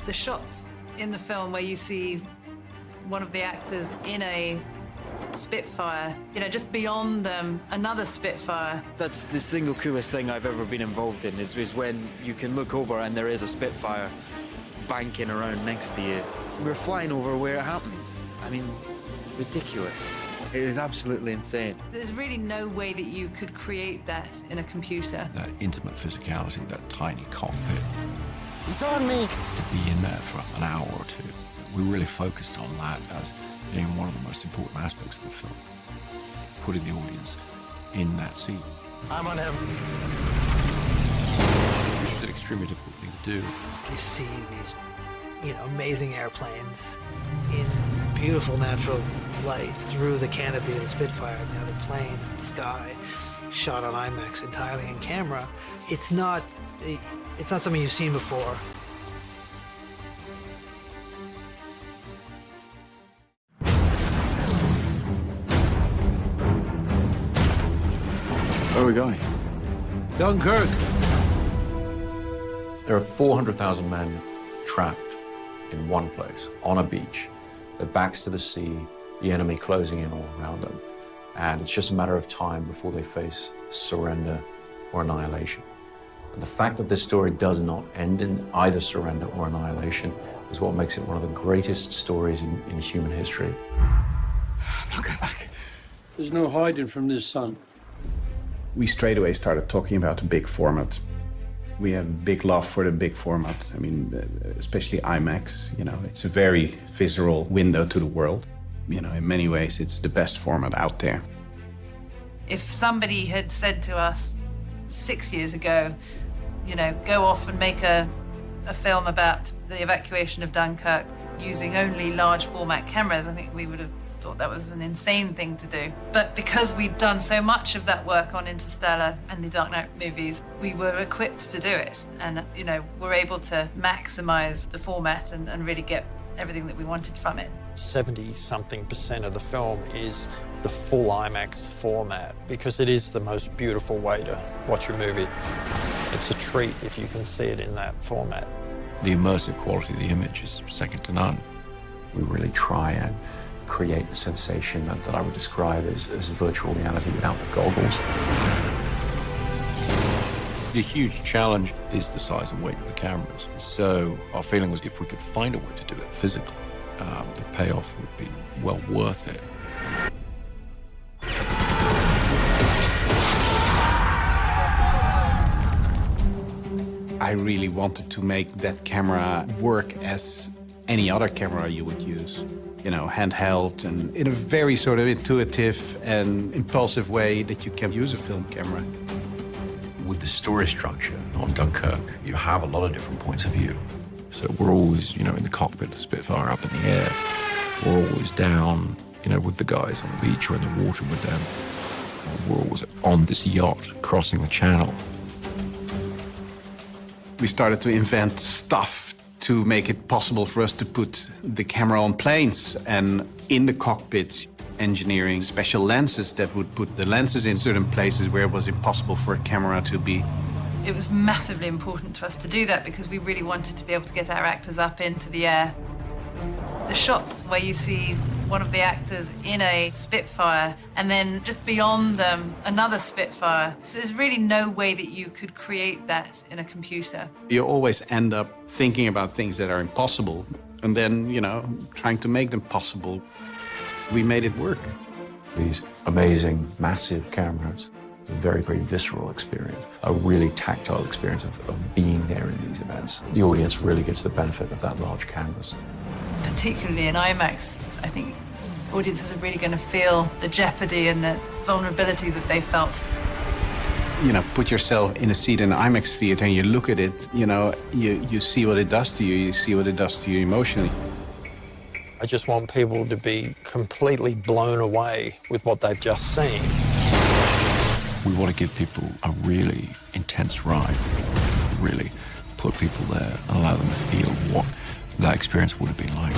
The shots in the film where you see one of the actors in a Spitfire, you know, just beyond them, another Spitfire. That's the single coolest thing I've ever been involved in, is when you can look over and there is a Spitfire banking around next to you. We're flying over where it happened. I mean, ridiculous. It was absolutely insane. There's really no way that you could create that in a computer. That intimate physicality, that tiny cockpit. He's on me! To be in there for an hour or two. We really focused on that as being one of the most important aspects of the film. Putting the audience in that scene. I'm on him. Which was an extremely difficult thing to do. You see these, amazing airplanes in beautiful natural light through the canopy of the Spitfire and the other plane in the sky, shot on IMAX entirely in camera. It's not something you've seen before. Where are we going? Dunkirk! There are 400,000 men trapped in one place, on a beach, their backs to the sea, the enemy closing in all around them. And it's just a matter of time before they face surrender or annihilation. And the fact that this story does not end in either surrender or annihilation is what makes it one of the greatest stories in human history. I'm not going back. There's no hiding from this sun. We straight away started talking about the big format. We have big love for the big format. I mean, especially IMAX, it's a very visceral window to the world. In many ways, it's the best format out there. If somebody had said to us 6 years ago, go off and make a film about the evacuation of Dunkirk using only large format cameras, I think we would have thought that was an insane thing to do. But because we'd done so much of that work on Interstellar and the Dark Knight movies, we were equipped to do it. And, we're able to maximize the format and really get everything that we wanted from it. 70-something% of the film is the full IMAX format because it is the most beautiful way to watch a movie. It's a treat if you can see it in that format. The immersive quality of the image is second to none. We really try and create a sensation that I would describe as virtual reality without the goggles. The huge challenge is the size and weight of the cameras. So our feeling was if we could find a way to do it physically, the payoff would be well worth it. I really wanted to make that camera work as any other camera you would use. Handheld and in a very sort of intuitive and impulsive way that you can use a film camera. With the story structure on Dunkirk, you have a lot of different points of view. So we're always, in the cockpit of the Spitfire up in the air. We're always down, with the guys on the beach or in the water with them. We're always on this yacht crossing the channel. We started to invent stuff to make it possible for us to put the camera on planes and in the cockpits, engineering special lenses that would put the lenses in certain places where it was impossible for a camera to be. It was massively important to us to do that because we really wanted to be able to get our actors up into the air. The shots where you see one of the actors in a Spitfire and then just beyond them, another Spitfire. There's really no way that you could create that in a computer. You always end up thinking about things that are impossible and then, trying to make them possible. We made it work. These amazing, massive cameras. It's a very, very visceral experience, a really tactile experience of being there in these events. The audience really gets the benefit of that large canvas. Particularly in IMAX, I think audiences are really going to feel the jeopardy and the vulnerability that they felt. Put yourself in a seat in an IMAX theater and you look at it, you see what it does to you, you see what it does to you emotionally. I just want people to be completely blown away with what they've just seen. We want to give people a really intense ride, really put people there and allow them to feel what that experience would have been like.